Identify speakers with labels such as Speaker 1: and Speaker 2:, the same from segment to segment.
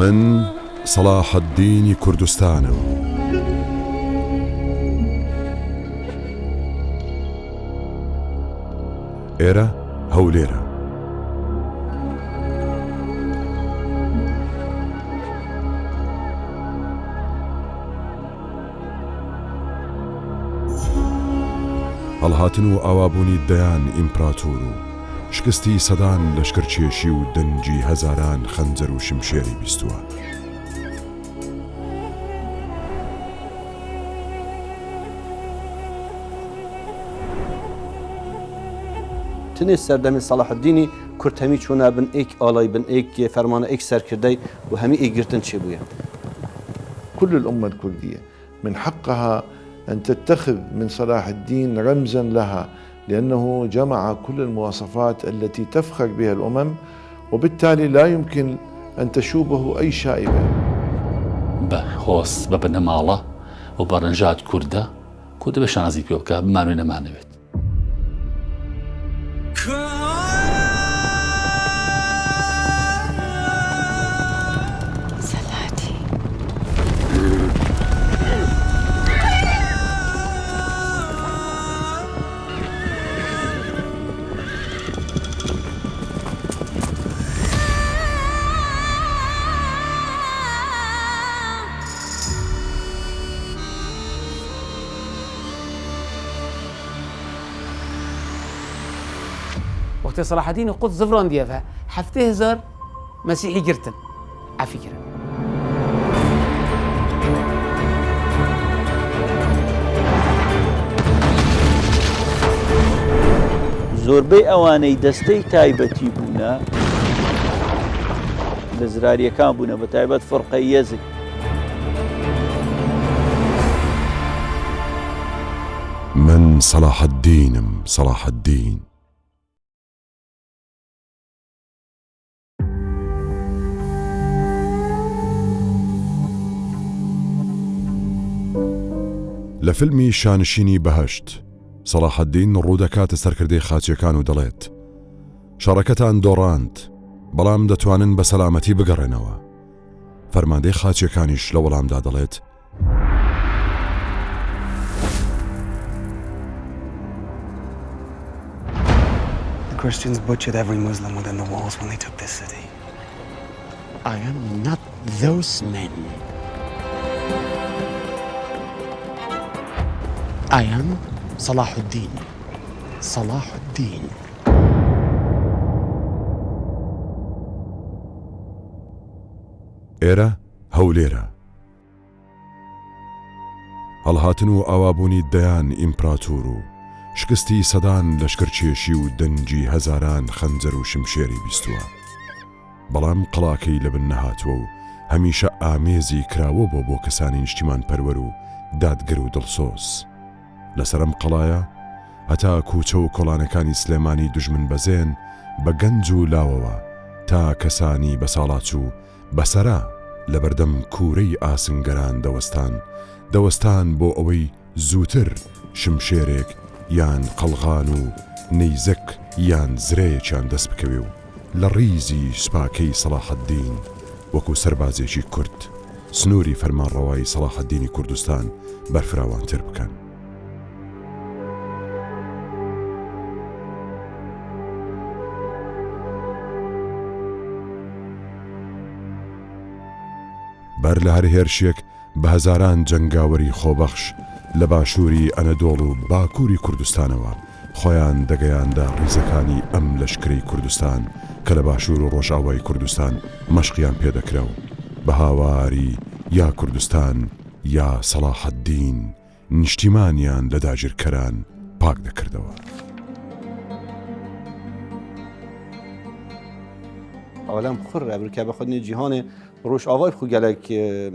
Speaker 1: من صلاح الدين كردستانم. ئێرە هەولێرە. هەڵهاتن و ئاوابوونی دەیان ئیمپراتۆر و شکستی سەدان لەشکرچێشی و دەنجی هەزاران خەنجەر و شمشێری بیستووە.
Speaker 2: تنێ سەردەمی سەلاح الدینی کورد هەمی چوونە بن ئێک ئاڵای بن ئێک فەرمانە ئێک سەرکردەی و هەمی ئێگرتن چێ بووە.
Speaker 3: كل الأمة الكردية من حقها أن تتخذ من صلاح الدين رمزا لها، لأنه جمع كل المواصفات التي تفخر بها الأمم، وبالتالي لا يمكن أن تشوبه أي شائبة.
Speaker 4: بخواست ببنماڵە و بەڕەنژات کووردە کورد بە شانازی پێ بکە بمانوێ نەمانەوێت.
Speaker 5: وقت صلاح الدين قد زفران ديافها 7000 مسيحي جرتن عفكرة.
Speaker 6: زۆربەی ئەوانەی دەستەی تایبەتی بوونە لە زراریەکان بوونە بە تایبەت فڕقەی یەزک.
Speaker 1: من صلاح الدينم صلاح الدين. لە فیلمی شانشینی بەهەشت سەلاح الدین ڕوودەکاتە سەرکردەی خاچیەکان و دەڵێت شەڕەکەتان دۆڕاند بەڵام دەتوانن بە سەلامەتی بگەڕێنەوە. فەرماندەی خاچیەکانیش لە وەڵامدا دەڵێت
Speaker 7: The Christians butchered every Muslim within the walls when they took this city.
Speaker 8: I am not those men. I am Salah ad-Din. Salah ad-Din.
Speaker 1: ئێرە هەولێرە. هەڵهاتن و ئاوابوونی دەیان ئیمپراتۆر و شکستی سەدان لەشکرچێشی و دەنجی هەزاران خەنجەر و شمشێری بیستووە. بەڵام قڵاکەی لەبن نەهاتووە و هەمیشە ئامێزی کراوە بۆ کەسانی نیشتیمان پەروەر و دادگر و دڵسۆز. لەسەرم قەڵایە هەتا کوچە و کۆڵانەکانی سلێمانی دوژمن بەزێن بە گەنج و لاوەوە تا کەسانی بەساڵات و بەسەرا لە بەردەم کوورەی ئاسنگەران دەوەستان بۆ ئەوەی زووتر شمشێرێک یان قەڵغان و نەیزەک یان زرەیەکیان دەست بکەوێ و لە ڕیزی سوپاکەی سەلاح الدین وەکو سەربازێکی کورد سنووری فەرمانڕەوایی سەلاح الدینی کوردستان بەرفراوانتر بکەن. بەر لە هەر هێرشێک بە هەزاران جەنگاوەری خۆبەخش لە باشووری ئەنەدۆڵ و باکووری کوردستانەوە خۆیان دەگەیاندا ڕیزەکانی ئەم لەشکرەی کوردستان کە لە باشوور و ڕۆژئاوای کوردستان مەشقیان پێدەکرا و بە هاواری یا کوردستان یا سەلاح الدین نیشتیمانیان لە داگیرکەران پاک دەکردەوە.
Speaker 2: عالم خور ئەبرکە بە خودنی جیهانێ ڕۆژئاوای خو gelek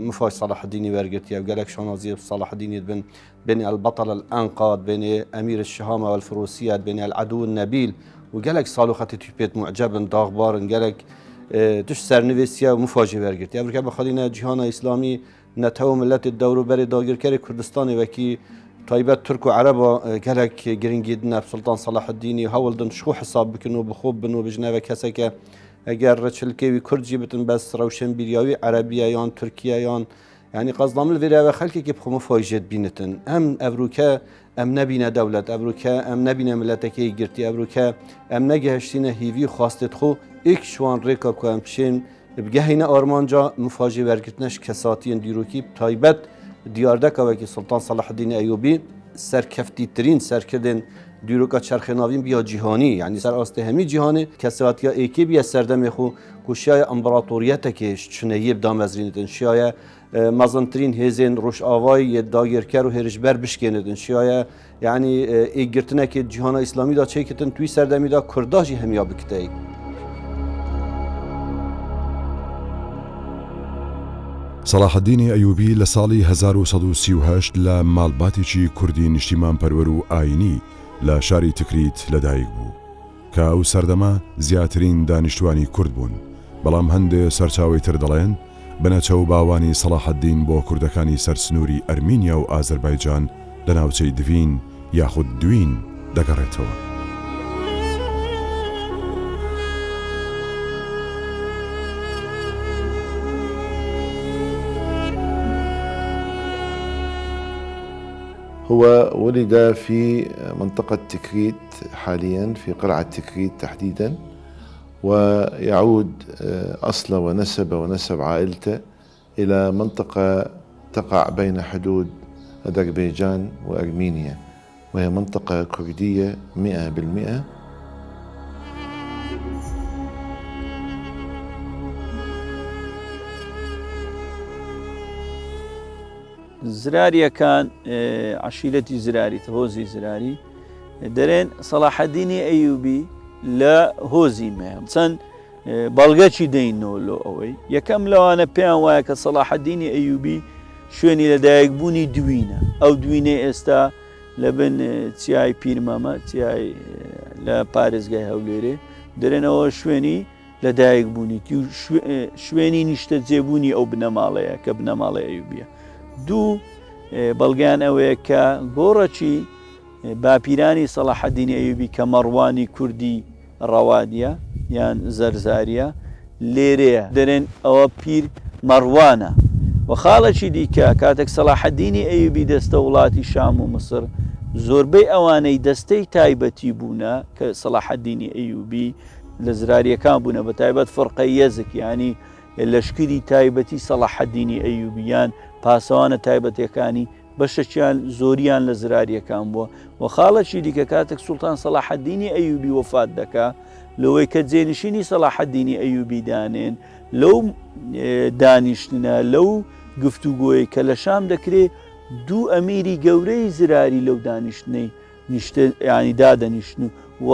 Speaker 2: مفاش صلاح الدینی وەرگرتیە و gelek شانازی صلاح الدینی بن بين البطل الأنقاض بين أمير الشهامة والفروسية بين العدو النبيل وgelek صالوخة تيبيت معجب داغبار gelek تش سرنویسیه و مفاجی ورگرت. یا برکه بخوادین جهان اسلامی نتو ملت الدور بر داگیرکر کردستان و کی تایبەت ترک و عربا گەلێک گرنگی دنە سڵتان سەلاح الدینی هەوڵدن شخو حساب بکن و بخۆب بن و بژنەوە کەسێکە ئەگەر ڕەچلکەوی کوردجی بتن بەس ڕەوشن بیریاوی عربیە یان تورکیە یان يعني قصدام الفيرا خلكي كيف خمو فايجت بينتن أبروكا نبينا دولة أبروكا نبينا ملتكي جرتي أبروكا نجهشتينا هيفي خاصت خو إك شوان ريكا كوام بشين بجهينا أرمانجا مفاجئ ورقتناش كساتين ديروكي تايبت دياردكا وكي سلطان صلاح الدين أيوبي سركفتي ترين سركدن دیروکا چرخناوین بیا جهانی یعنی سر آستهمی جهانی کساتیا ایکی بیا سردم خو کوشای امپراتوریت که چنیب دام ازرینتن شیای مازنترین هزین روش آوای داگرکر و هرجبر بشکنیدن شیای یعنی ایگرتنه که جهان اسلامی دا چه کتن توی سردمی دا کرداجی همیا بکتای
Speaker 1: صلاح الدین ئەیوبی لە ساڵی 1938 لە ماڵباتێکی کوردی نیشتیمان پەروەر و ئاینی لە شاری تکریت لەدایک بوو کە ئەو سەردەما زیاترین دانیشتوانی کورد بوون بەڵام هەندێ سەرچاوی تر دەڵێن بنەچەو باوانی صلاح الدین بۆ کوردەکانی سەرسنووری ئەرمینیا و ئازەربایجان لە ناوچەی دوین یاخود دوین دەگەڕێتەوە.
Speaker 3: هو ولد في منطقة تكريت حاليا في قلعة تكريت تحديدا، ويعود أصله ونسبه ونسب عائلته إلى منطقة تقع بين حدود أذربيجان وأرمينيا، وهي منطقة كردية 100%.
Speaker 6: زراري كان عشيرتي زراري تهوزي زراري درين صلاح الدين أيوبي لا هوزي ما سن بلغتشي دينو لو أوي يكم لو أنا بيان واك صلاح الدين أيوبي شوني لدايق بوني دوينة أو دوينة استا لبن تياي بير ماما تياي لا باريس جاي هوليري درين أو شوني لدايق بوني تيو شويني نشتزيبوني أو بنماليا كبنماليا أيوبيا دو بلغان اويكا غورچي باپیرانی صلاح الدين ايوبي كمرواني كردي رواديا يان زرزاريا ليريا درين او بير مروانه وخالشي ديكا كاتك صلاح الدين ايوبي دستولاتي شام ومصر زوربي اواني دستي تايبتي بونا كصلاح الدين ايوبي لزراريا كان بونا بتايبت فرقه يزك يعني لشكري تايبتي صلاح الدين ايوبيان پاسەوانە تایبەتەکانی بەشەکیان زۆریان لە زراریەکان بووە و خاڵەکی دیکە کاتێک سوڵتان سەلاح الدین ئەیوبی وەفات دەکا لەوەی کە جێنشینی سەلاح الدین ئەیوبی دانێن لەو دانیشتنە لەو گفتوگۆی کە لە شام دەکرێت دوو ئەمیری گەورەی زراری لەو دانیشتنەی ینی دادەنیشتن و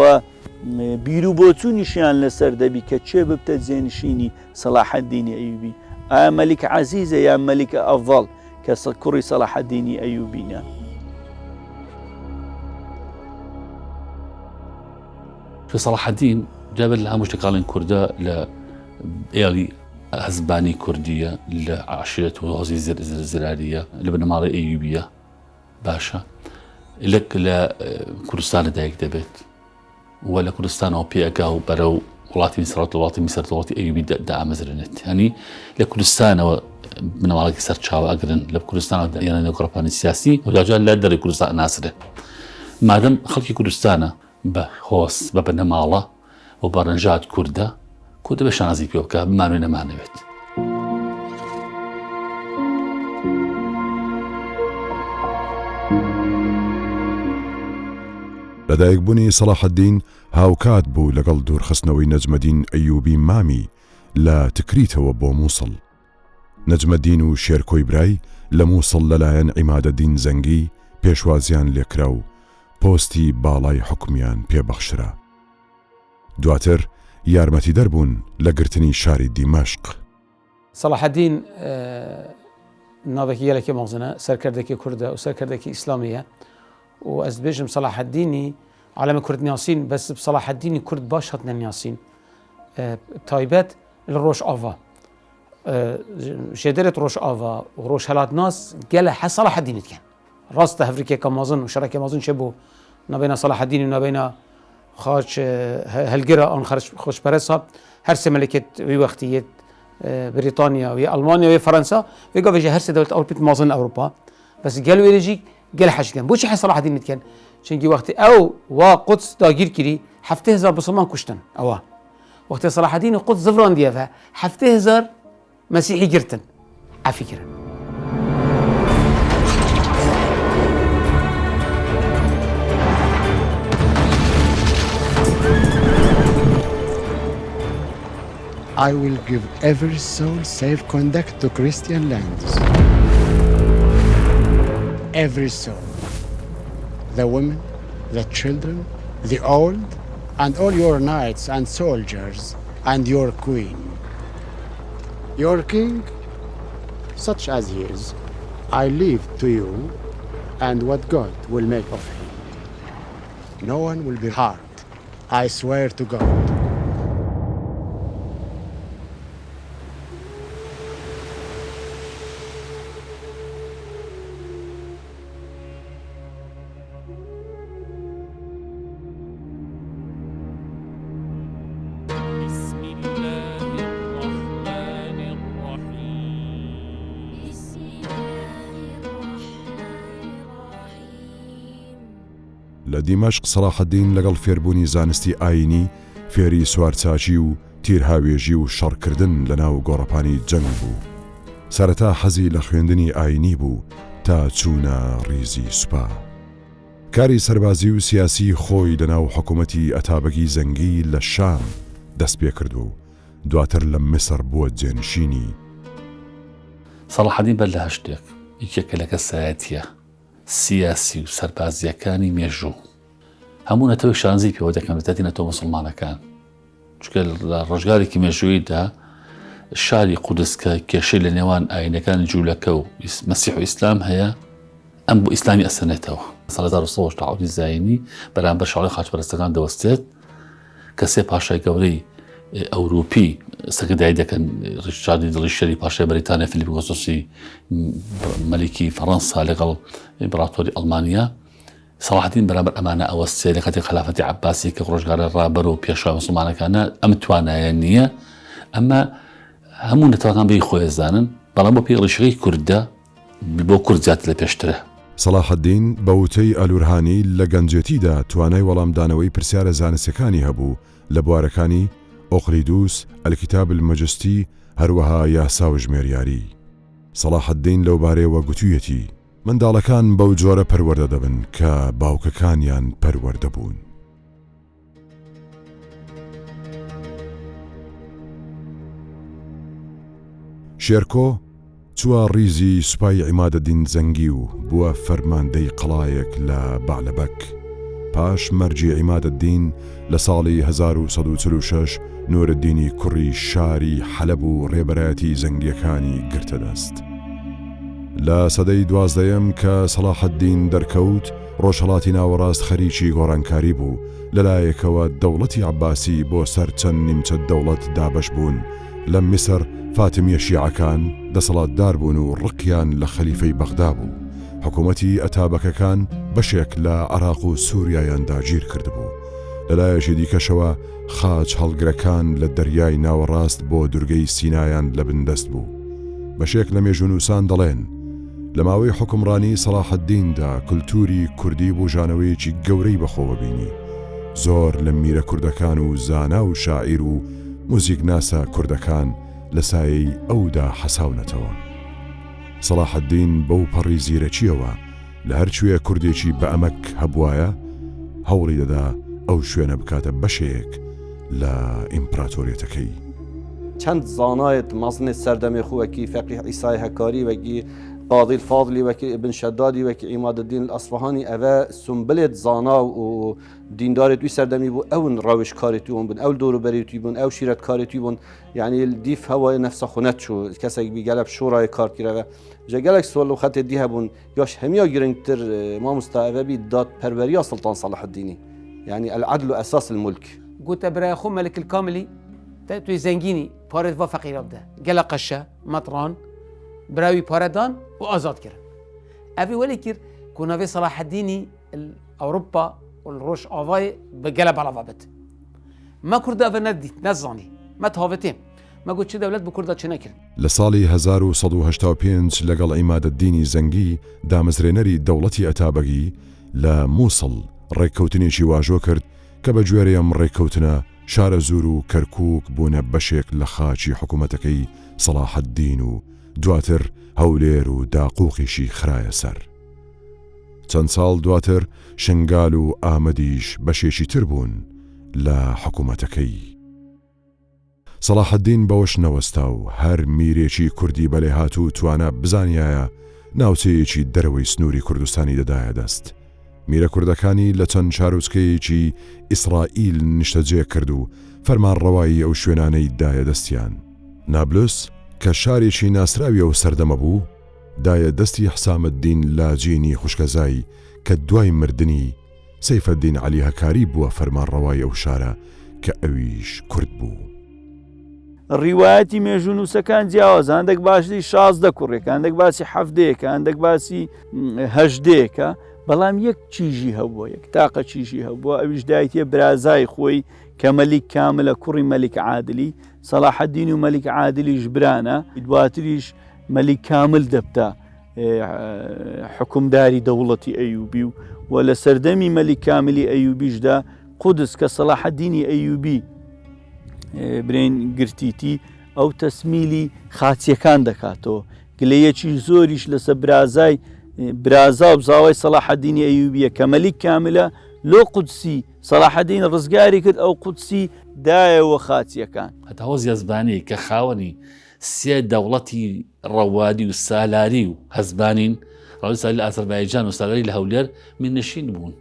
Speaker 6: بیر و بۆچوونیشیان لەسەر دەبی کە چێ ببتە جێنشینی سەلاح الدین ئەیوبی ملك عزيزة يا ملك أفضل كسكري صلاح الدين أيوبينا.
Speaker 4: في صلاح الدين جاب لها مشتقالين كردا لإيالي هزباني كردية لعشيرة وغزي الزرارية لبنماري أيوبية باشا لك لكردستان دايك دبت ولا كردستان أو بيأكاو برو وڵاتی میسرات وڵاتی میسرات وڵاتی ئەیوبی دامەزرێنێت ینی لە کوردستانەوە بنەماڵێکی سەرچاوە ئەگرن لە کوردستانەوە یانە گڕۆپانی سیاسی و جاجان لە دەڕی کوردستان ناسرێت مادەم خەڵکی کوردستانە بە هۆس بە بنەماڵە و بە ڕەنژات کووردە کۆ دەبێت شانازی پێ بکە بمانوێ نەمانەوێت.
Speaker 1: لەدایکبوونی صلاح الدین هاوکات بوو لەگەڵ دوورخستنەوەی نەجمەدین ئەیوبی مامی لە تکریتەوە بۆ مووسڵ. نەجمەدین و شێرکۆی برای لە مووسڵ لەلایەن عیمادەدین زەنگی پێشوازیان لێکرا و پۆستی باڵای حکمیان پێبەخشرا. دواتر یارمەتی دەربوون لە گرتنی شاری دیمەشق.
Speaker 5: صلاح الدین ناوێکی گەلێکی مەغزنە سەرکردێکی کوردە و سەرکردێکی ئیسلامیە و ئەس دەبێژم صلاح الدینی عالم كرد نياسين بس بصلاح الدين كرد باش هاتنا نياسين تايبات لروش آفا شدرت روش آفا وروش هلات ناس قال صلاح الدين كان راست هفريكي كمازن وشركة مازن شبو نبينا صلاح الدين ونبينا خارج هالجرا أن خارج خوش برسها هرس ملكة وقتية بريطانيا ويا ألمانيا ويا فرنسا ويقف يجي هرس دولة أوروبية مازن أوروبا بس قالوا يجي قال حاجة كان بوش حي صلاح الدين كان شنجي وقت أو وقدس داجير كري حفته هزار بسلمان كشتن أوه وقت صلاح الدين وقدس زفران ديافها حفته هزار مسيحي جرتن عفكرة
Speaker 8: I will give every soul safe conduct to Christian lands. Every soul. The women, the children, the old, and all your knights and soldiers, and your queen. Your king, such as he is, I leave to you, and what God will make of him. No one will be harmed. I swear to God.
Speaker 1: لە دیمەشق سەلاح الدین لەگەڵ فێربوونی زانستی ئاینی فێری سوارچاکی و تیرهاوێژی و شەڕکردن لە ناو گۆڕەپانی جەنگ بوو. سەرەتا حەزی لە خوێندنی ئاینی بوو تا چوونە ڕیزی سوپا. کاری سەربازی و سیاسی خۆی لە ناو حکوومەتی ئەتابەکی زەنگی لە شام دەست پێ کرد و دواتر لە میسر بووە جێنشینی.
Speaker 4: صلاح الدین بەر لە هەشتێک یەکێکە لە کەسایەتیە سیاسی و سەربازیەکانی مێژوو هەموو نەتەوەی شانزی پێوە دەکەن بەتەتی نەتەوە مسلمانەکان چونکە لە ڕۆژگارێکی مێژوویدا شاری قودس کە کێشەی لە نێوان ئاینەکان جوولەکە و مەسیح و ئیسلام هەیە ئەم بۆ ئیسلامی ئەسەنێتەوە. ساڵ 1970 زاینی بەرامبەر شاڵی خاچپەرستەکان دەوەستێت کە سێ پاشای گەورەی ئەوروپی سەگەدایی دەکەن ڕیچاردی دڵی شەری پاشای بەریتانیا فیلیپ ئۆگۆستۆسی مەلیکی فەڕەنسا لەگەڵ ئیمپراتۆری ئەڵمانیا صلاح الدین بەرامبەر ئەمانە ئەوەستێ لە کاتی خلافەتی عەباسی کە ڕۆژگارە ڕابەر و پێشوا مسلمانەکانە ئەم توانایە نییە ئەمە هەموو نەتەوەکان بێی خۆی ئەزانن بەڵام بۆ پێی ڕیشەکەی کوردە بۆ کورد زیاتر لە پێشترە.
Speaker 1: سەلاح الدین بە وتەی ئەلورهانی لە گەنجێتیدا توانای وەڵامدانەوەی پرسیارە زانستیەکانی هەبوو لە بوارەکانی ئۆقلیدوس، ئەلکیتاب المەجستی هەروەها یاسا و ژمێریاری. سەلاح الدین لەو بارەیەوە گوتوویەتی منداڵەکان بەو جۆرە پەروەردە دەبن کە باوکەکانیان پەروەردە بوون. شێرکۆ چووە ڕیزی سوپای عیمادەدین زەنگی و بووە فەرماندەی قەڵایەک لە بەعلەبەک. پاش مەرجی عیمادەدین لە ساڵی 1946 نورالدینی کوڕی شاری حەلەب و ڕێبەرایەتی زەنگیەکانی گرتە دەست. لە سەدەی 12م کە سەلاح الدین دەرکەوت ڕۆژهەڵاتی ناوەڕاست خەریکی گۆڕانکاری بوو لەلایەکەوە دەوڵەتی عەباسی بۆ سەر چەند نیمچە دەوڵەت دابەش بوون. لە میسر فاتمیە شیعەکان دەسەڵاتدار بوون و ڕقیان لە خەلیفەی بەغدا بوو. حکوومەتی ئەتابەکەکان بەشێک لە عێراق و سووریایان داگیر کردبوو. لەلایەکی دیکەشەوە خاچ هەڵگرەکان لە دەریای ناوەڕاست بۆ دوورگەی سینایان لە بندەست بوو. بەشێک لە مێژونووسان دەڵێن لە ماوەی حکمڕانی سەلاح الدیندا کولتوری کوردی بوژانەوەیەکی گەورەی بەخۆوە بینی. زۆر لە میرە کوردەکان و زانا و شاعیر و موزیک ناسا کوردەکان لە سایەی ئەودا حەساونەتەوە. سەلاح الدین بەو پەڕی زیرەکیەوە لە هەرچوێ کوردێکی بە ئەمەک هەبوایە هەوڵی دەدا ئەو شوێنە بکاتە بەشێک لە ئیمپراتۆریەتەکەی.
Speaker 2: چەند زانایەت مەزنێ سەردەمێ خووەکی فەقیه عیسای هەکاری وەکی قاضی الفاضلی وەکی ابن شەدادی وەکی عیمادالدین ئەسفەهانی ئەوە سنبلێت زانا و دیندارێت وی سەردەمی بوو ئەون ڕاوێژکارێتی بوون بن ئەو دەوروبەرێتی بوون ئەو شیرەتکارێتی بوون یعنی دیف هەوای نەفسە خونەت چوو کەسێک بیگەلە شۆڕای کارکردەوە جا gelek sol û xetê dî hebûn yaş hemiya girîngtir mamosta ev bî dadperveriya Sultan Salaheddînî yani el adl û esas el mulk
Speaker 5: قلت برای خو ملك الكاملي توی زنگینی پارت و فقیر بده گله قشه مطران براوی پاردان و آزاد کرد اوی ولی کر كنا في صلاح الديني أوروبا والروش آفاي بقلب على ضابط ما كردا بندي نزاني ما تهافتين ما قلت شي دولت بكردا شنكر
Speaker 1: لساڵی 1975 لەگەڵ عیمادەددینی زەنگی دامەزرێنەری دەوڵەتی ئەتابەگی لە مووسڵ ڕێککەوتنێکی واژۆ کرد کە بە گوێرەیەم ڕێککەوتنە شارە زور و کەرکووک بوونە بەشێک لە خاچی حکوومەتەکەی سەلاح الدین و دواتر هەولێر و داقووقیشی خرایە سەر. چەند ساڵ دواتر شنگال و ئامەدیش بەشێکی تر بوون لە حکوومەتەکەی. سەلاح الدین بەوەش نەوەستا و هەر میرێکی کوردی بەلێ هاتوو توانە بزانیایە ناوچەیەکی دەرەوەی سنووری کوردستانی دەدایە دەست. میرە کوردەکانی لە چەند چارۆچکەیەکی ئیسرائیل نیشتەجێ کرد و فەرمانڕەوایی ئەو شوێنانەی دایە دەستیان. نابلس کە شارێکی ناسراوی و سەردەمە بوو دایە دەستی حسامەددین لاجینی خوشکەزایی کە دوای مردنی سەیفەددین عەلی هەکاری بووە فەرمانڕەوای ئەو شارە کە ئەویش کورد بوو.
Speaker 6: ڕیواەتی مێژوو نووسەکان جیاوازە هەندێک باشی 16 کوڕێک هەندێک باسی 7 هەندێک باسی 8 بەڵام یەک چیژی هەبووە یەک تاقە چیژی هەبووە ئەویش دایتێ برازای خۆی کە مەلیک کاملە کوڕی مەلیک عادلی سەلاح الدین و مەلیک عادلیش برانە دواتریش مەلیک کامل دەبتە حکومداری دەوڵەتی ئەیوبی و لە سەردەمی مەلیک کاملی ئەیوبیشدا قودس کە سەلاح الدینی ئەیوبی برین گرتیتی ئەو تەسمیلی خاچیەکان دەکاتەوە گلەیەکی زۆریش لەسەر برازا و بزاوای سەلاح الدینی ئەیوبیە کە مەلیک کاملە لۆ قودسی سەلاح الدین ڕزگاری کرد ئەو قودسی دایەوە خاچیەکان
Speaker 4: هەتا هۆزی هەزبانی کە خاوەنی سێ دەوڵەتی ڕەوادی و سالاری و هەزبانین ڕەوی سالی لە ئازەربایجان و سالاری لە هەولێر من نشین بوون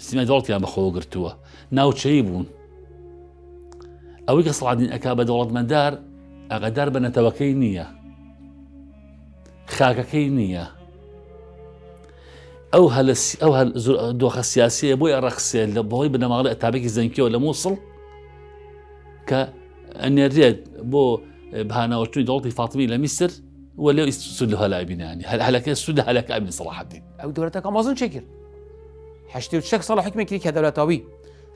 Speaker 4: سیمای دەوڵەتیان بەخۆوە گرتووە ناوچەیی بوون ئەوەی کە سەلاح الدین ئەکا بە دەوڵەتمەندار ئاگادار بە نەتەوەکەی نییە خاکەکەی نییە ئەو دۆخە سیاسیە بۆی ئەڕەخسێ لە بەهۆی بنەماڵی ئەتابێکی زەنکیەوە لە مووسڵ کە ئەنێرێت بۆ بەهاناوەچوونی دەوڵەتی فاتمی لە میسر و لێو سود لە هەلای بینانی هەلەکە سود هەلەکە ئەبین سەلاح الدین
Speaker 5: ئەو دەولەتەکە مازن چێ کرد 86 ساڵ حکمێکی کە دەولەتاوی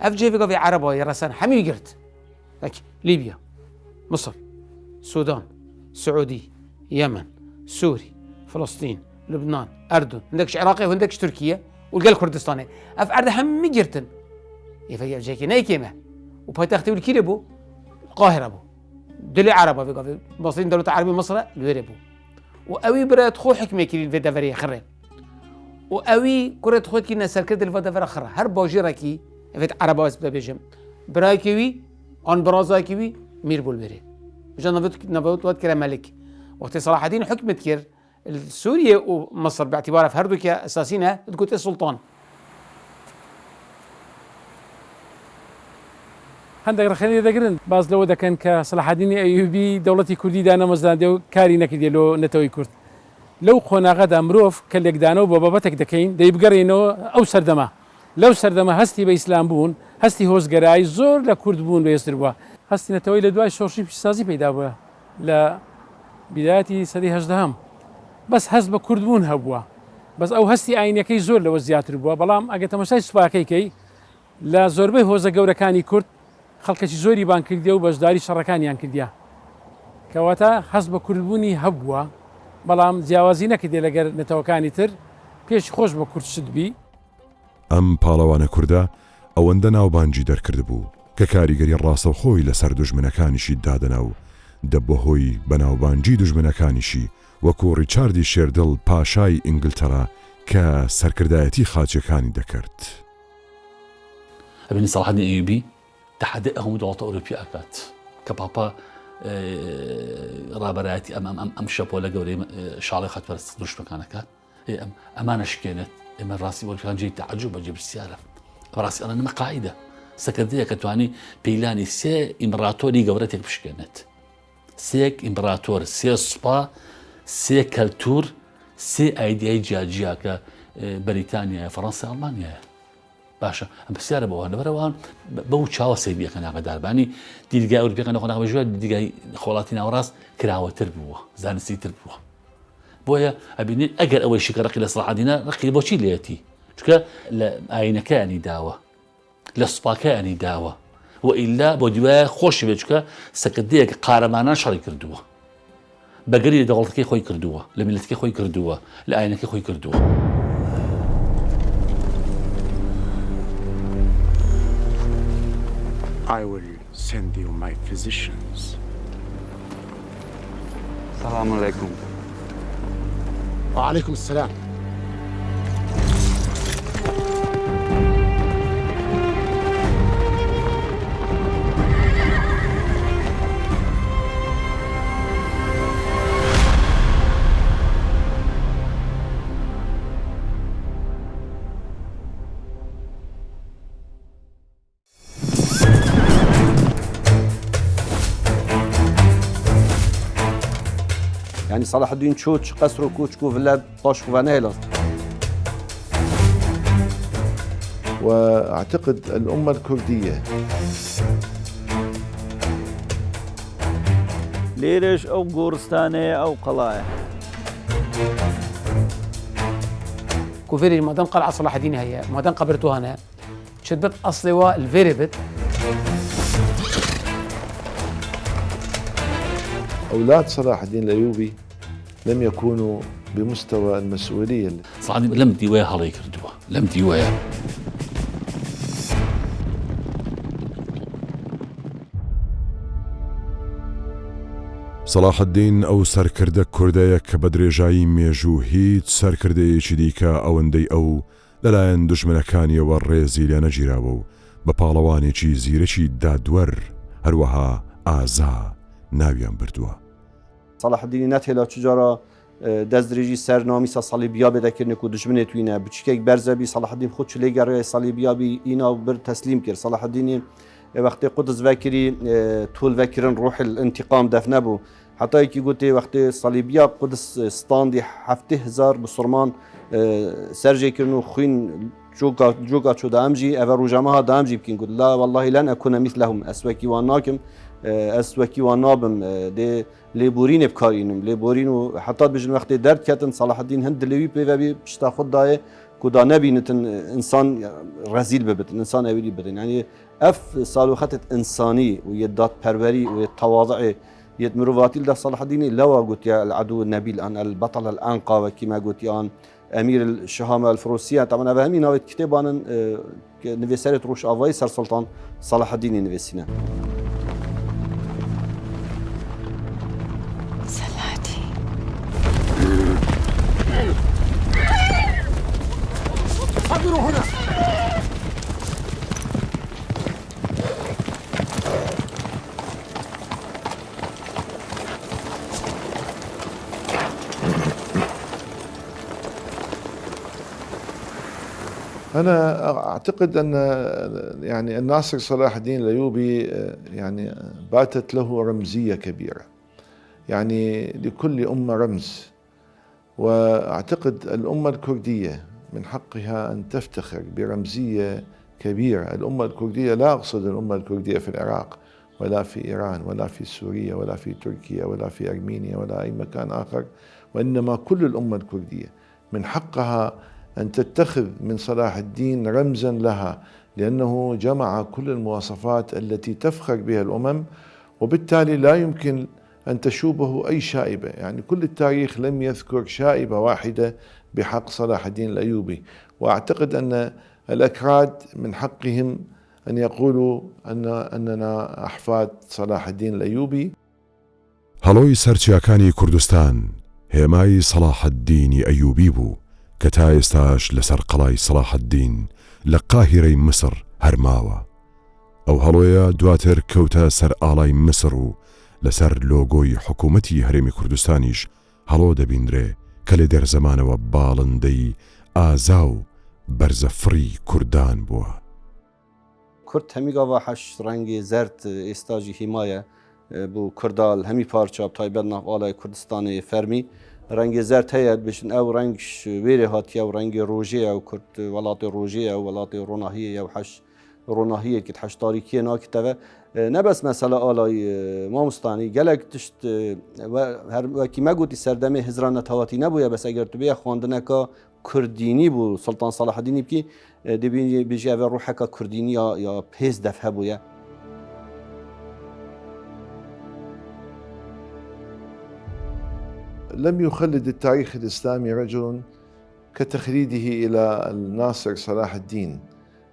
Speaker 5: ئەف جێڤێگەڤی عەرەبەوە ڕەسەن هەمی گرت ليبيا مصر السودان السعودية يمن سوري فلسطين لبنان أردن عندكش عراقي وعندكش تركيا والقال كردستاني أف أرد هم مجرتن يفيا جاكي نايكيمه وبايتختي والكيري بو القاهرة بو دلي عربة في مصرين دولة عربية مصر الويري بو وأوي برات خو حكمة كي الفيدافرية خرين وأوي كرة خو كي نسر كده الفيدافرية خرا هر باجيركي فيت عربة بس بيجم برايكيوي آن برازای کی میر بول بره. بجا نبود وقت كلام ملك. وقت صلاح الدين حكمت كير سوريا ومصر باعتبارها في هردوك أساسينها تقول السلطان.
Speaker 9: هەندێک ڕخێنی دەگرن باز لەوە دەکەن کە سەلاح الدین ئەیوبی دەوڵەتی کوردی دانەمەزاندێ و کاری نەکردێ لۆ نەتەوەی کورد. لەو خۆناغەدا مرۆڤ کە لێکدانەوە بۆ بابەتێک دەکەین دەی بگەڕێنەوە ئەو سەردەما. لەو سەردەما هەستی بە ئیسلام بوون هەستی هۆزگەرایی زۆر لە کورد بوون بەێستر بووە هەستی نەتەوەی لە دوای شۆڕشی پیشسازی پەیدا بووە لە بیدایەتی سەدەی هەژدەهەم بەس هەست بە کورد بوون هەبووە بەس ئەو هەستی ئاینەکەی زۆر لەوە زیاتر بووە بەڵام ئەگە تەماشای سوپاکەیکەی لە زۆربەی هۆزە گەورەکانی کورد خەڵکەی زۆری بان کردیە و بەشداری شەڕەکانیان کردیە کەواتە هەست بە کوردبوونی هەبووە بەڵام جیاوازی نەکردێ لەگەر نەتەوەکانی تر پێش خۆش بە کورد شتبی
Speaker 1: ئەم پاڵەوانە کووردە ئەوەندە ناوبانجی دەرکرد بوو کە کاریگەری ڕاستەوخۆی لەسەر دوژمنەکانیشی دادەنا و دەبەهۆی بەناوبانجی دوژمنەکانیشی وەکو ڕیچاردی شێردڵ پاشای ئینگلتەرا کە سەرکردایەتی خاچەکانی دەکرد.
Speaker 4: ئەبینی سەلاح الدین ئەیوبی تەحەدای هەموو دەوڵەتە ئەوروپی ئەکات کە پاپا ڕابەرایەتی ئەم شەپۆ لە گەورەی شاڵی خەتپەرست دوژمنەکانەکات ئەمانە شکێنێت ئێمە ڕاستی وەرکان جێی تەعەجوب بەجێ پرسیارە ڕاستی ئەڵە نەمە قاعیدە سەکردەیە کە توانی پەیلانی سێ ئیمپراتۆری گەورە تێک بشکێنێت سێک ئیمپراتۆر سێ سوپا سێ کەلتور سێ ئایدیای جیاجیا کە بەریتانیایە فەڕەنسا ئەڵمانیایە باشە ئەم پرسیارە بەوە لەبەرەوەیان بەو چاوە سەیریەکەن ئاگاداربانی دیرگای ئەوروپیەکان نەخۆ ناخۆ بەژوێ دیرگای خۆڵاتی ناوەڕاست کراوەتر بووە زانستیتر بووە بۆیە ئەبینێ ئەگەر ئەوەی شکەڕقی لە سەلاحەدینە ڕقی بۆچی لێتی چکە لە ئاینەکانی داوە لە سوپاکانی داوە وئیلا بۆ دوایە خۆشی بێت چکە سەکردەیەک قارەمانان شەڕی کردووە بەگەری دەوڵەتەکەی خۆی کردووە لە میلەتەکەی خۆی کردووە لە ئاینەکەی خۆی کردووە.
Speaker 8: I will send you my physicians.
Speaker 7: Assalamu alaikum.
Speaker 8: وعليكم السلام.
Speaker 2: يعني صلاح الدين تشوتش قصر وكوتشكو فيلا باش وفانيلا.
Speaker 3: وأعتقد الأمة الكردية
Speaker 6: ليرش أو قورستانية أو قلاية
Speaker 5: كوفيري مادام قلعة صلاح الدين هي مادام قبرتوها هنا شدت أصلي الفيريبت
Speaker 3: أولاد صلاح الدين الأيوبي لم يكونوا بمستوى المسؤولية.
Speaker 4: صلاح الدين لم دیوایە هەڵی کردووە لەم دیوایە.
Speaker 1: صلاح الدین ئەو سەرکردە کوردەیە کە بە درێژایی مێژوو هیچ سەرکردەیەکی دیکە ئەوەندەی ئەو لەلایەن دوژمنەکانیەوە ڕێزی لێ نەگیراوە و بە پاڵەوانێکی زیرەکی دادوەر هەروەها ئازا ناویان بردووە.
Speaker 2: صلاح الدين نتهلا تجارة دزدريجي سرناميسا صليبيا بدكرنك ودجمنة توينا بتشكيك برزبي صلاح الدين خودش ليجر صليبيا بي إنا بر تسليم كر. صلاح الدين وقت قدس فكري طول فكرن روح الانتقام دفنبو حتى يكي قلت وقت صليبيا قدس ستاندي 7000 بصرمان سرجي كرنو خوين جوكا شو دامجي أفرو جماعة دامجي بكين قلت لا والله لن أكون مثلهم أسوكي واناكم أسوكي وانابم دي ليبورين بكارينم ليبورين حتى بجن وقت درد كاتن صلاح الدين هند لوي بيبي بشتاخد داي كودا نبينتن انسان رزيل ببتن انسان اولي بدن يعني اف صالوخت انساني ويدات پروری وتواضع يد مرواتيل ده صلاح الدين لوا قلت يا العدو النبيل ان البطل الانقى وكما قلت يا امير الشهامه الفروسيه طبعا فهمي نوت كتابان نفسرت روش افاي سر سلطان صلاح الدين نفسينا
Speaker 8: حضروا هنا.
Speaker 3: أنا أعتقد أن يعني الناصر صلاح الدين الأيوبي يعني باتت له رمزية كبيرة، يعني لكل أمة رمز، وأعتقد الأمة الكردية من حقها أن تفتخر برمزية كبيرة. الأمة الكردية لا أقصد الأمة الكردية في العراق ولا في إيران ولا في سوريا ولا في تركيا ولا في أرمينيا ولا أي مكان آخر، وإنما كل الأمة الكردية من حقها أن تتخذ من صلاح الدين رمزا لها، لأنه جمع كل المواصفات التي تفخر بها الأمم، وبالتالي لا يمكن أن تشوبه أي شائبة. يعني كل التاريخ لم يذكر شائبة واحدة بحق صلاح الدين الأيوبي، وأعتقد أن الأكراد من حقهم أن يقولوا أننا أحفاد صلاح الدين الأيوبي.
Speaker 1: هەڵۆی سەرچیاکانی کوردستان هێمای سەلاح الدینی ئەیوبی بوو کە تا ئێستاش لەسەر قەڵای سەلاح الدین لە قاهیرەی مسر هەرماوە. ئەو هەڵۆیە دواتر کەوتە سەر ئاڵای مسر و لەسەر لۆگۆی حکوومەتی هەرێمی کوردستانیش هەڵۆ دەبیندرێ کە لە دەرزەمانەوە باڵندەی ئازا و بەرزەفڕی کوردان بووە.
Speaker 2: کورد هەمی گاوا حەش ڕەنگی زەرد ئێستاژی هیمایە بۆ کوردال هەمی پارچە تایبەت ناوئاڵای کوردستانی فەرمی ڕەنگی زەرد هەیە بشن ئەو ڕەنگش وێرە هاتیە و ڕەنگی ڕۆژەیە و کورد وڵاتی ڕۆژەیە و وڵاتی ڕۆناهیە و حەش روناهیه که تحشتاریکی ناکتوه نه بس مسئله آلای ما مستانی گلک تشت و هر وکی ما گوتی سردمه هزران نتواتی نبویه بس اگر تو بیا خواندنه که کردینی بو سلطان صلاح الدین بکی دبی بيجي روحك كرديني يا بيز دفهبو يا
Speaker 3: لم يخلد التاريخ الإسلامي رجل كتخليده إلى الناصر صلاح الدين،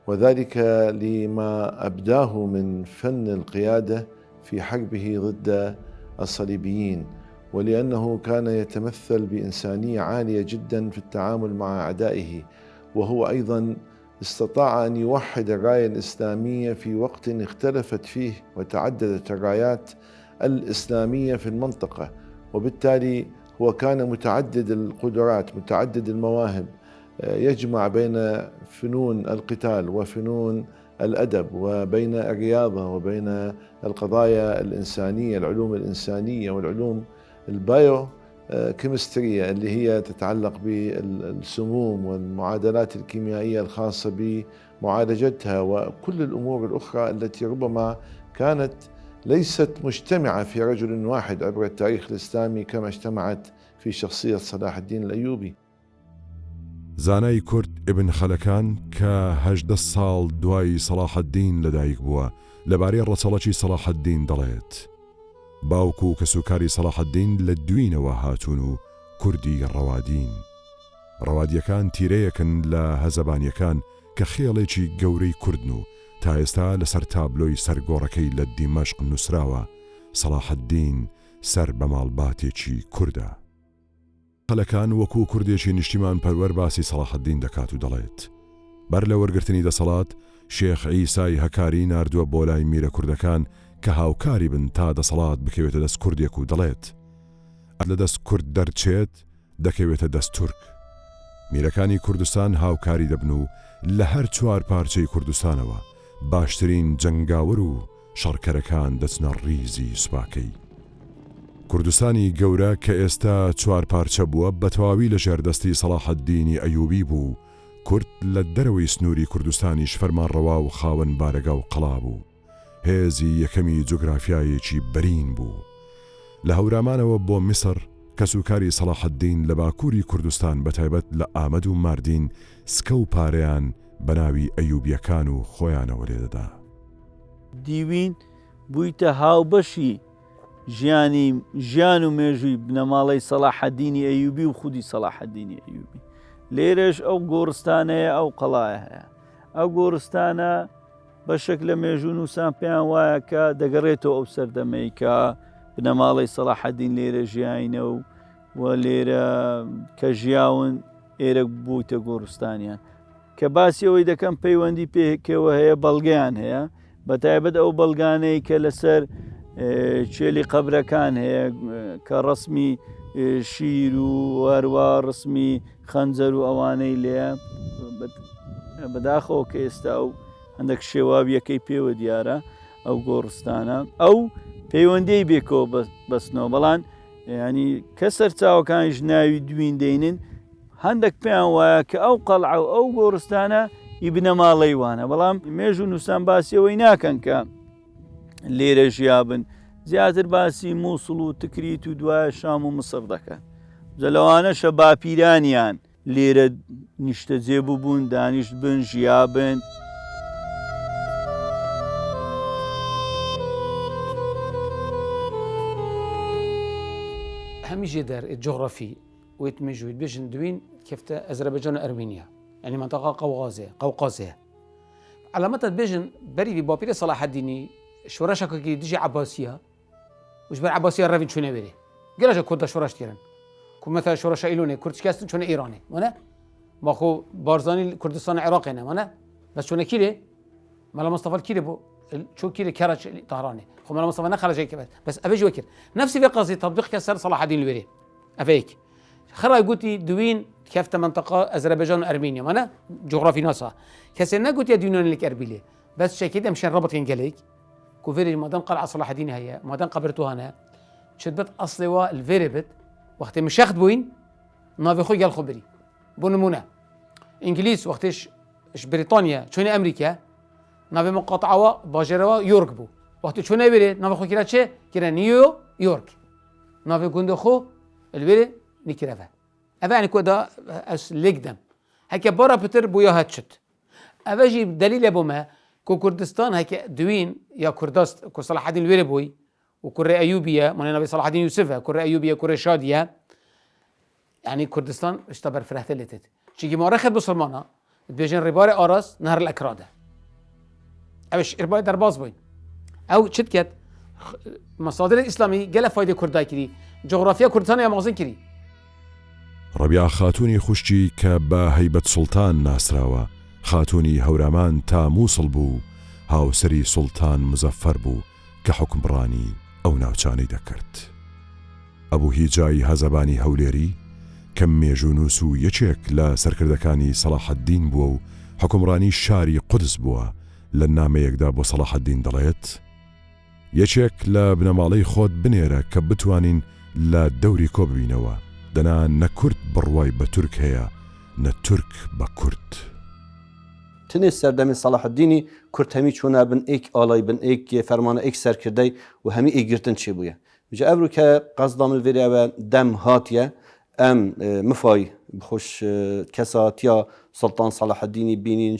Speaker 3: وذلك لما أبداه من فن القيادة في حربه ضد الصليبيين، ولأنه كان يتمثل بإنسانية عالية جدا في التعامل مع أعدائه، وهو أيضا استطاع أن يوحد الراية الإسلامية في وقت اختلفت فيه وتعددت الرايات الإسلامية في المنطقة، وبالتالي هو كان متعدد القدرات متعدد المواهب، يجمع بين فنون القتال وفنون الأدب وبين الرياضة وبين القضايا الإنسانية العلوم الإنسانية والعلوم البايو كيمسترية اللي هي تتعلق بالسموم والمعادلات الكيميائية الخاصة بمعالجتها وكل الأمور الأخرى التي ربما كانت ليست مجتمعة في رجل واحد عبر التاريخ الإسلامي كما اجتمعت في شخصية صلاح الدين الأيوبي.
Speaker 1: زانای کورد ابن خەلەکان کە 18 ساڵ دوای سەلاح الدین لەدایک بووە لەبارەی ڕەچەڵەکی سەلاح الدین دەڵێت. باوکو و کەسوکاری سەلاح الدین لە دوینەوە هاتوون و کوردی ڕەوادین. ڕەوادیەکان تیرەیەکن لە هەزەبانیەکان کە خێڵێکی گەورەی کوردن و تا ئێستا لەسەر تابلۆی سەرگۆڕەکەی لە دیمەشق نووسراوە سەلاح الدین سەر بە ماڵباتێکی کووردە. خەلەکان وەکو کوردێکی نیشتیمان پەروەر باسی سەلاح الدین دەکات و دەڵێت بەر لە وەرگرتنی دەسەڵات شێخ عیسای هەکاری ناردووە بۆ لای میرە کوردەکان کە هاوکاری بن تا دەسەڵات بکەوێتە دەست کوردێک و دەڵێت لە دەست کورد دەرچێت دەکەوێتە دەست تورک. میرەکانی کوردستان هاوکاری دەبن و لە هەر چوار پارچەی کوردستانەوە باشترین جەنگاوەر و شەڕکەرەکان دەچنە ڕیزی سوپاکەی. کوردستانی گەورە کە ئێستا چوار پارچە بووە بە تەواوی لە ژێردەستی سەلاح الدینی ئەیوبی بوو. کورد لە دەرەوەی سنووری کوردستانیش فەرمانڕەوا و خاوەن بارەگا و قەڵا بوو. هێزی یەکەمی جوگرافیایەکی بەرین بوو. لە هەورامانەوە بۆ میسر کەسوکاری سەلاح الدین لە باکووری کوردستان بەتایبەت لە ئامەد و ماردین سکە و پارەیان بەناوی ئەیوبیەکان و خۆیانەوە لێدەدا.
Speaker 6: دیوین بوویتە هاوبەشی ژیان و مێژووی بنەماڵەی سەلاح الدینی ئەیوبی و خودی سەلاح الدینی ئەیوبی. لێرەش ئەو گۆڕستانەیە ئەو قەڵایە هەیە. ئەو گۆڕستانە بەشێک لە مێژوو نووسان پێیان وایە کە دەگەڕێتەوە ئەو سەردەمەی کە بنەماڵەی سەلاح الدین لێرە ژیاینە و لێرە کە ژیاون ئێرە بوویتە گۆڕستانیان. کە باسی ئەوەی دەکەم پەیوەندی پێکەوە هەیە بەڵگەیان هەیە بەتایبەت ئەو بەڵگانەی کە لەسەر چێلی قەبرەکان هەیە کە ڕسمی شیر و هەروە ڕسمی خەنجەر و ئەوانەی لێە بەداخەوە کە ئێستا و هەندێک شێوابیەکەی پێوە دیارە ئەو گۆڕستانە ئەو پەیوەندەی بێکەوە بەستنەوە بەڵام ینی کە سەرچاوەکانیش ناوی دوین دێنن هەندێک پێیان وایە کە ئەو قەڵع و ئەو گۆڕستانە ئیبنەماڵەی وانە بەڵام مێژ و نووسان باسیەوەی ناکەن کە لێرە ژیابن زیاتر باسی مووسڵ و تکریت و دوایە شام و مسر دەکەن جەلەوانەشە باپیرانیان لێرە نیشتە جێبوو بوون دانیشت بن ژیابن.
Speaker 5: هەمیژێ دەر جغرافی ويتمجويد بيجن دوين كيف أذربيجان وأرمينيا يعني منطقة قوقازية على متى بيجن بري في بابير صلاح الديني شوراشا كي ديجي عباسية وش بر عباسية رافين شونه بري قالجا كودا شوراش تيرن كم مثلا شوراشا إيلوني كردستان شونه إيراني مانا ماخو بارزاني كردستان عراقي نه مانا بس شونه كيله مالا مصطفى الكيله بو شو كيله كرج طهراني خو مالا مصطفى نخرج هيك بس أبيج وكر نفسي بقصدي تطبيق كسر صلاح الدين البري أفيك خرا قلتي دوين كيف منطقة أذربيجان وأرمينيا مانا جغرافي ناسا كسرنا قلت يا دينون لك أربيلي بس شكيد مشان ربط ينقلك كوفيري ما دام قلعة صلاح الدين هي ما دام قبرتوها أنا شدبت أصلي والفيربت وقت مش أخذ بوين نافي خوي قال خبري بونمونا إنجليز وقتش بريطانيا شوني أمريكا ناوی مقاطعه باجره یورک بو وقتی چون نبره ناوی خو کرد چه کرد نیو یورک ناوی گنده خو البره نکرده اوه یعنی که دا از لگدم هکه بارا پتر بویا هد شد اوه جی دلیل بومه که کردستان هکه دوین یا کرداست که صلاح الدین الویره بوی و کره ایوبیه من نبی صلاح الدین یوسفه کره ایوبیه کره شادیه يعني كردستان اشتبر في رهتلتت شيء ما رخد بسلمانا بيجن ربار آراس نهر الأكرادة أوش إرباي درباز بوين أو شد كت مصادر الإسلامي جل فايدة كرداي كري جغرافيا كردستان يا مازن كري
Speaker 1: ڕەبیا خاتوونی خوشتی کە بە هەیبەت سوڵتان ناسراوە خاتوونی هەورامان تا مووسڵ بوو هاوسری سوڵتان مزەفەر بوو کە حکمڕانی ئەو ناوچانەی دەکرد ئەبوو هیجای هەزەبانی هەولێری کە مێژونووس و یەکێک لە سەرکردەکانی سەلاح الدین بووە و حکمڕانی شاری قودس بووە لە نامەیەکدا بۆ سەلاح الدین دەڵێت یەکێک لە بنەماڵەی خۆت بنێرە کە بتوانین لە دەوری کۆ ببینەوە دەنا نە کورد بڕوای بە تورک هەیە نە تورک بە کورد
Speaker 2: تنێ سەردەمی سەلاح الدینی کورد هەمی چوونە بن ئێک ئاڵای بن ئێک فەرمانە ئێک سەرکردەی و هەمی ئێگرتن چێ بووە جا ئەبرو کە قەزدا ملڤێریەوە دەم هاتیە ئەم مفای بخۆش کەساتیا سڵتان سەلاح الدینی بینین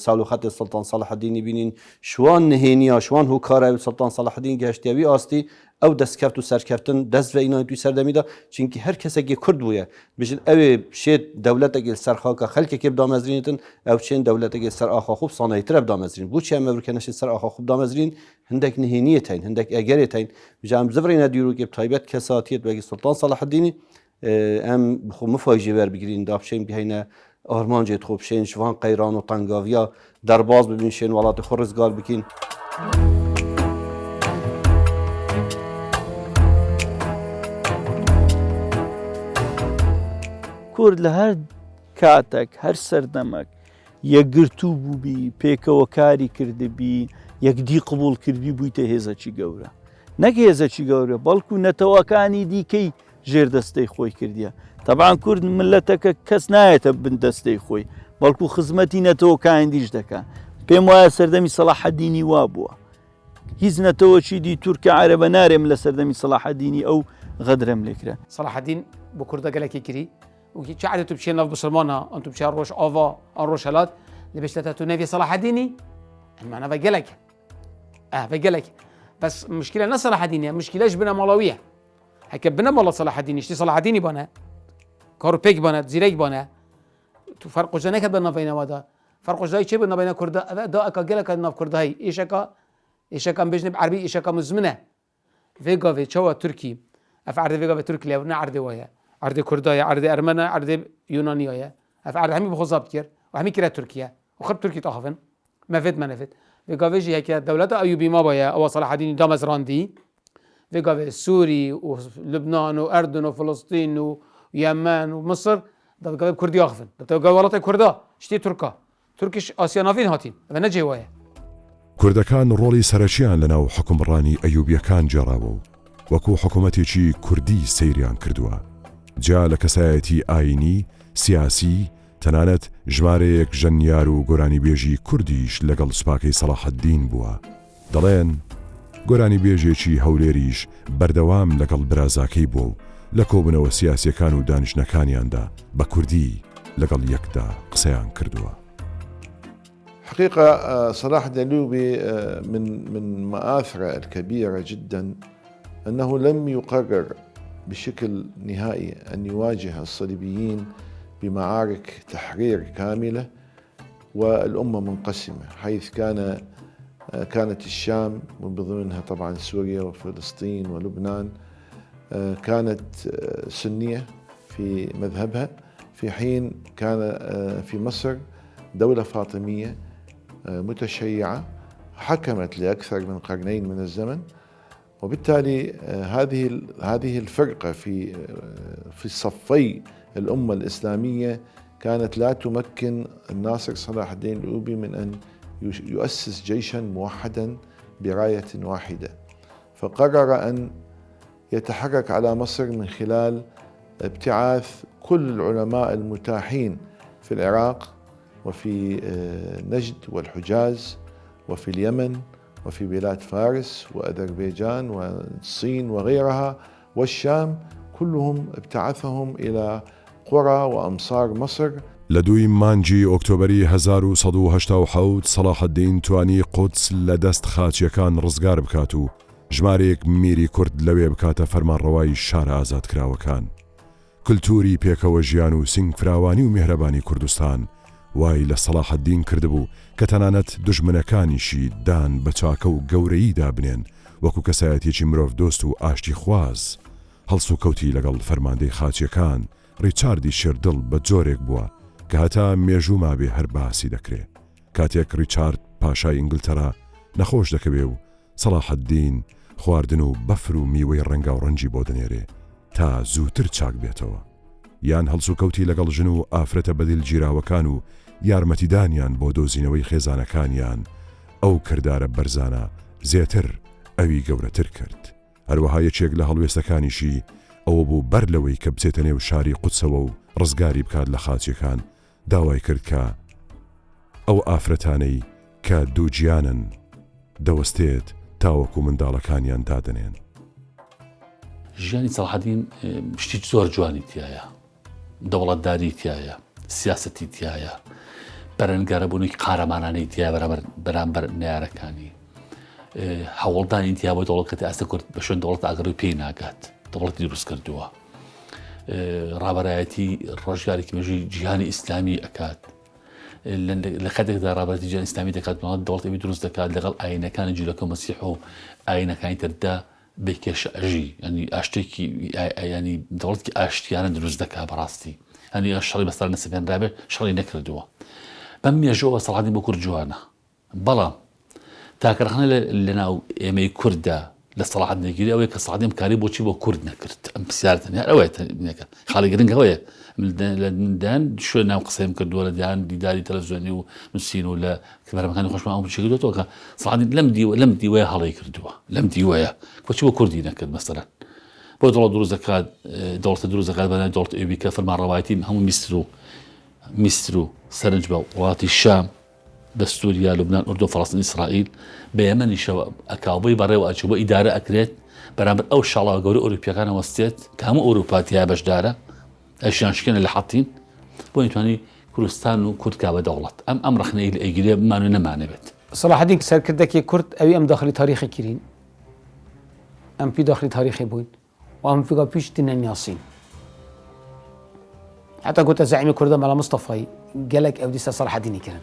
Speaker 2: ساڵوخەتی سڵتان سەلاح الدینی بینین شوان نهێنیە شوان هۆکارە سڵتان سەلاح الدین گەشتیاوی ئاستی ئەو دەستکەوت و سەرکەوتن دەست بە ئینای توی سەردەمیدا چونکی هەر کەسێکی کورد بووە بژن ئەوێ بشێت دەولەتێکی سەرخاکە خەلکێکی بدامەزرێنێتن ئەو چێن دەولەتێکی سەر ئاخاخوب سانایترە بدامەزرین بۆچی ئەمە بکەنەشێت سەر ئاخاخوب دامەزرین هەندێک نهێنیەت هەین هەندێک ئەگەرێت هەین بژە ئەم زڤڕێنە دیروکێ تایبەت کەساتیت وەکی سڵتان سەلاح الدینی ئەم بخۆ مفایژێ وەربگرین دا بچین بهینە ئارمانجێت خۆ بشێن شوان قەیران و تەنگاڤیا دەرباز ببین شێن وڵاتی خۆ ڕزگار بکەین
Speaker 6: کورد لە هەر کاتێک هەر سەردەمەک یەکگرتوو بووبی پێکەوە کاری کردبی یەکدی قبول کردبی بوویتە هێزەکی گەورە نەک هێزەکی گەورە بەڵکو نەتەوەکانی دیکەی ژێر دەستەی خۆی کردیە تەبعان کورد ملەتەکە کەس نایەتە بن دەستەی خۆی بەڵکو خزمەتی نەتەوەکانی دیش دەکەن پێم وایە سەردەمی سەلاح الدینی وا بووە هیچ نەتەوەکی دی تورکە عەرەبە نارێم لە سەردەمی سەلاح الدینی ئەو غەدرەم لێکرا
Speaker 5: صلاح الدين بكرده قالك يكري وكي عادة تمشي ناف بسلمانة أنتم تمشي روش آفا روش هلات اللي باش تنافي صلاح الديني المعنى فقالك فقالك بس مشكلة نا صلاح الديني مشكلة بنا مالوية هكا بنا مالا صلاح الديني اشتي صلاح الديني بنا كارو بيك بنا زيريك بنا فرق وجدانك بنا بين ودا فرق وجدانك شيء بنا بين كرده دا أكا قالك ناف كرده هاي إيشكا بجنب عربي إيشكا مزمنة فيجا في شوا تركي أفعل فيجا في تركي لو نعرض وياه عرض كردايا عرض أرمنة عرض يونانية أفعل همي بخوزاب كير وهمي كرا تركيا وخرب تركي تأخذن ما فيد ما نفيد فيجا فيجي هيك دولة أيوبي ما بيا أو صلاح الدين دامز راندي فيجا في سوري ولبنان وأردن وفلسطين ويمن ومصر ده فيجا كردي أخذن ده فيجا ولات كردا شتي تركيش آسيا نافين هاتين فنجي وياه
Speaker 1: کوردەکان ڕۆڵی سەرەکیان لەناو حکومڕانی ئەیوبیەکان جێڕاوە و وەکو حکوومەتێکی کوردی سەیریان کردووە جا لە کەسایەتی ئاینی سیاسی تەنانەت ژمارەیەک ژەنیار و گۆرانی بێژی کوردیش لەگەڵ سوپاکەی سەلاح الدین بووە دەڵێن گۆرانی بێژێکی هەولێریش بەردەوام لەگەڵ برازاکەی بووە و لە کۆبوونەوە سیاسیەکان و دانیشتەکانیاندا بە کوردی لەگەڵ یەکدا قسەیان کردووە
Speaker 3: حقيقة صلاح الدين الأيوبي من مآثره الكبيرة جدا أنه لم يقرر بشكل نهائي أن يواجه الصليبيين بمعارك تحرير كاملة والأمة منقسمة حيث كانت الشام ومن ضمنها طبعا سوريا وفلسطين ولبنان كانت سنية في مذهبها في حين كان في مصر دولة فاطمية متشيعة حكمت لأكثر من قرنين من الزمن وبالتالي هذه الفرقة في صفي الأمة الإسلامية كانت لا تمكن الناصر صلاح الدين الأيوبي من أن يؤسس جيشا موحدا براية واحدة فقرر أن يتحرك على مصر من خلال ابتعاث كل العلماء المتاحين في العراق وفي نجد والحجاز وفي اليمن وفي بلاد فارس وأذربيجان والصين وغيرها والشام، كلهم ابتعثهم إلى قرى وأمصار مصر.
Speaker 1: لدوی مانجی ئۆکتۆبەری 1970 سەلاح الدین توانی قودس لە دەست خاچیەکان ڕزگار بکات و ژمارەیەک میری کورد لەوێ بکاتە فەرمانڕەوای شارە ئازادکراوەکان. کللتوری پێکەوە ژیان و سنگفراوانی و میهرەبانی کوردستان وای لە سەلاح الدین کردبوو کە تەنانەت دژمنەکانیشی دان بە چاکە و گەورەیی دابنێن وەکو کەسایەتێکی مرۆڤ دۆست و ئاشتی خواز. هەڵس و کەوتی لەگەڵ فەرماندەی خاچیەکان ڕیچاردی شێردڵ بە جۆرێک بووە کە هەتا مێژوو مابێ هەر باسی دەکرێت. کاتێک ریچارد پاشای ئینگلتەرا نەخۆش دەکەوێ و سەلاح الدین خواردن و بەفر و میوەی ڕەنگا و ڕەنجی بۆ دەنێرێ تا زووتر چاک بێتەوە. یان هەڵس و کەوتی لەگەڵ ژن و ئافرەتە بەدیل گیراوەکان و یارمەتیدانیان بۆ دۆزینەوەی خێزانەکانیان ئەو کردارە بەرزانە زێتر ئەوی گەورەتر کرد. هەروەها یەکێک لە هەڵوێستەکانیشی ئەوە بوو بەر لەوەی کە بچێتە نێو شاری قودسەوە و ڕزگاری بکات لە خاچیەکان داوای کرد کە ئەو ئافرەتانەی کە دوو گیانن دەوەستێت تاوەکو منداڵەکانیان دادنێن.
Speaker 4: ژیانی سەلاح الدین شتی زۆر جوانی تایە، دەوڵەتداری تایە، سیاسەتی تایە، بەرەنگارەبوونی قارەمانانەی تایە بەرامبەر نارەکانی، هەوڵدانی تیا بۆ دەوڵەت ئاستا کورد بە شوێن دەوڵەت ئاگەڕی پێی ناگات، دەوڵەتی دروست کردووە، ڕابەرایەتی ڕۆژگارێکی مێژووی جیهانی ئیسلامی ئەکات، لە کاتێکدا ڕابەتی جیهانی ئیسلامی دەکات دەوڵەتێکی دروست دەکات لەگەڵ ئاینەکانی جوولەکە مەسیح و ئاینەکانی تردا بێکێشە ئەژی، ینی ئاشتێکی ینی دەوڵەتی ئاشتیانە دروست دەکات بەڕاستی، ینی شەڕی بەسەر نەسەپێنرابێت شەڕی نەکردووە. بەم مێژەوە سەلاح الدین بۆ کورد جوانە، بەڵام تاکەرخانە لەناو ئێمەی کووردا لە سەلاح الدینگیری ئەوەیە کە سەلاح الدین کاری بۆچی بۆ کورد نەکرد. ئەم پرسیارەتەنیا ئەوەیە خاڵی گرنگ ئەوەیە لەدان شوێن ناو قسەیم کردووە لە دیان دیداری تەلەڤیزیۆنی و نووسین و لە کەمەرەکانی خۆشمان ئەو چی کردووە کە سەلاح الدین لەم دیوەیە هەڵەی کردووە، لەم دیوەیە بۆچی بۆ کوردی نەکرد مەسەلەن بۆ دەوڵەت دروست دەکات، دەوڵەتە دروست دەکات بەلای دەوڵەت ئەیوبی کە فەرمانڕەوایەتی هەموو میسر و سەرنج بە وڵاتی شام بە سووریا، لوبنان، ئوردن، فەڵەستین، ئیسرائیل بە یەمەنیشەوە ئەکاوبەی بەڕێوە ئەچوو بۆ ئیدارە ئەکرێت بەرامبەر ئەو شاڵاوە گەورەی ئەوروپیەکانە وەستێت کە هەموو ئەوروپا تیا بەشدارە ئەشیان شکێنە لە حەتین بۆ نتوانی کوردستان و کورد کا بە دەوڵەت ئەم ڕخنەی لە ئەیگیرێ بمانوێ نەمانەوێت.
Speaker 5: سەلاح الدین سەرکردەکی کورد ئەوی ئەم داخلی تاریخی کرین، ئەم پی داخلی تاریخی بووین و ئەم فیگا پیش تینەن یاسین. حتى قلت زعيم كردم على مصطفى قالك أودي صلاح الدين كان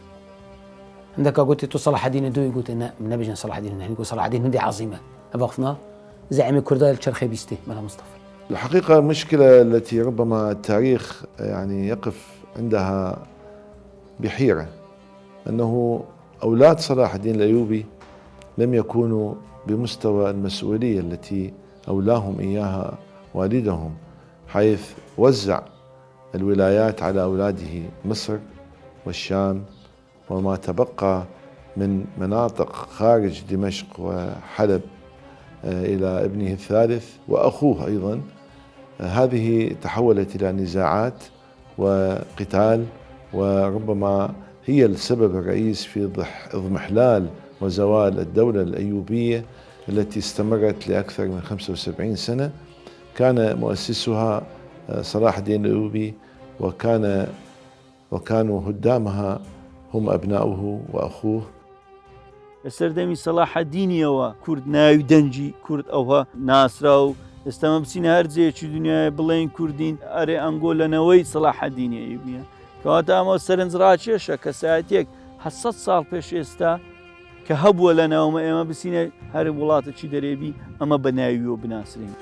Speaker 5: عندك قلت تو صلاح الدين دوي قلت أنا من نبي صلاح الدين يعني يقول صلاح الدين هندي عظيمة أبغفنا زعيم كردة الشرخي بيستي ملا مصطفى.
Speaker 3: الحقيقة المشكلة التي ربما التاريخ يعني يقف عندها بحيرة أنه أولاد صلاح الدين الأيوبي لم يكونوا بمستوى المسؤولية التي أولاهم إياها والدهم، حيث وزع الولايات على أولاده مصر والشام وما تبقى من مناطق خارج دمشق وحلب إلى ابنه الثالث وأخوه أيضا. هذه تحولت إلى نزاعات وقتال، وربما هي السبب الرئيس في اضمحلال وزوال الدولة الأيوبية التي استمرت لأكثر من 75 سنة. كان مؤسسها صلاح الدين الأيوبي وكانوا هدامها هم أبناؤه وأخوه.
Speaker 6: سەردەمی سەلاح الدینیەوە کورد ناوی دەنجی کورد ئەوها ناسرا و ئێستامە بچینە هەر جێکی دنیای بڵێن کوردین ئەرێ ئەنگۆ لەنەوەی سەلاح الدینی ئەیوبیە کەواتە ئەمە سەرنجڕاکێشە کە ساعتێک 700 ساڵ پێش ئێستا کە هەبووە لەناومە ئێمە بچینە هەر وڵاتێکی دەرێبی ئەمە بە ناویەوە بناسرین.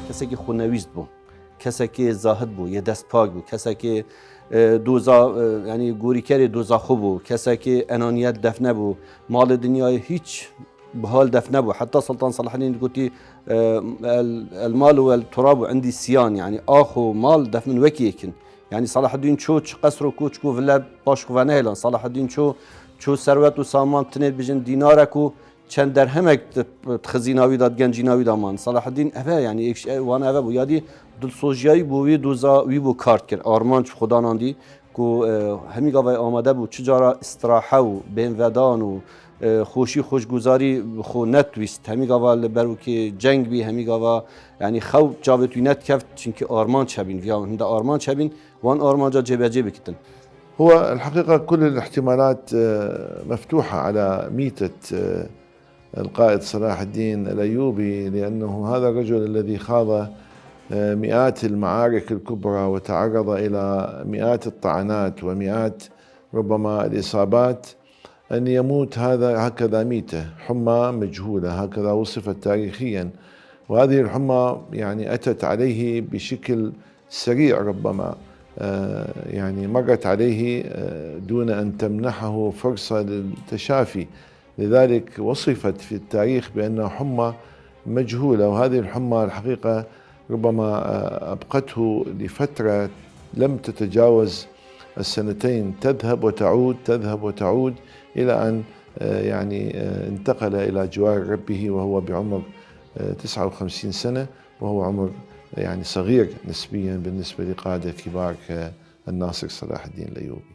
Speaker 2: کەسێکی خۆنەویست بوو، کەسێکی زاهد بوو، یە دەست پاک بوو، کەسێکی ینی گۆریکەری دۆزاخۆ بوو، کەسێکی ئەنانیەت دەف نەبوو، ماڵی دنیای هیچ بهال دەف نەبوو. حتى سلطان صلاح الدين قلتي المال والتراب عندي سيان، يعني آخو مال دف من وكيكن. يعني صلاح الدين شو قصر وكوش كو فيلا باش خوانهلا، صلاح الدين شو ثروت وسامان تنيت بجن دينارك چند درهمك تخزيناوي داد جنجيناوي دامان صلاح الدين أبا يعني إيش وأنا أبا بيادي دل سوجياي بوي دوزا وي بو كارت كر أرمانش خدا ناندي كو همي قاوي آماده بو چجارا استراحة و بين ودان و خوشی خوشگذاری خو نتویست همی گاوا لبرو که جنگ بی همی گاوا یعنی خو جابت وینت کفت چونکه آرمان چبین ویا هند آرمان چبین وان آرمان جا جبه جبه کتن.
Speaker 3: هو الحقيقة كل الاحتمالات مفتوحة على ميتة القائد صلاح الدين الأيوبي، لأنه هذا الرجل الذي خاض مئات المعارك الكبرى وتعرض إلى مئات الطعنات ومئات ربما الإصابات، أن يموت هكذا ميتة حمى مجهولة هكذا وصفت تاريخيا. وهذه الحمى يعني أتت عليه بشكل سريع، ربما يعني مرت عليه دون أن تمنحه فرصة للتشافي، لذلك وصفت في التاريخ بأنها حمى مجهولة. وهذه الحمى الحقيقة ربما أبقته لفترة لم تتجاوز السنتين، تذهب وتعود تذهب وتعود إلى أن يعني انتقل إلى جوار ربه وهو بعمر 59 سنة، وهو عمر يعني صغير نسبيا بالنسبة لقادة كبار كالناصر صلاح الدين الأيوبي.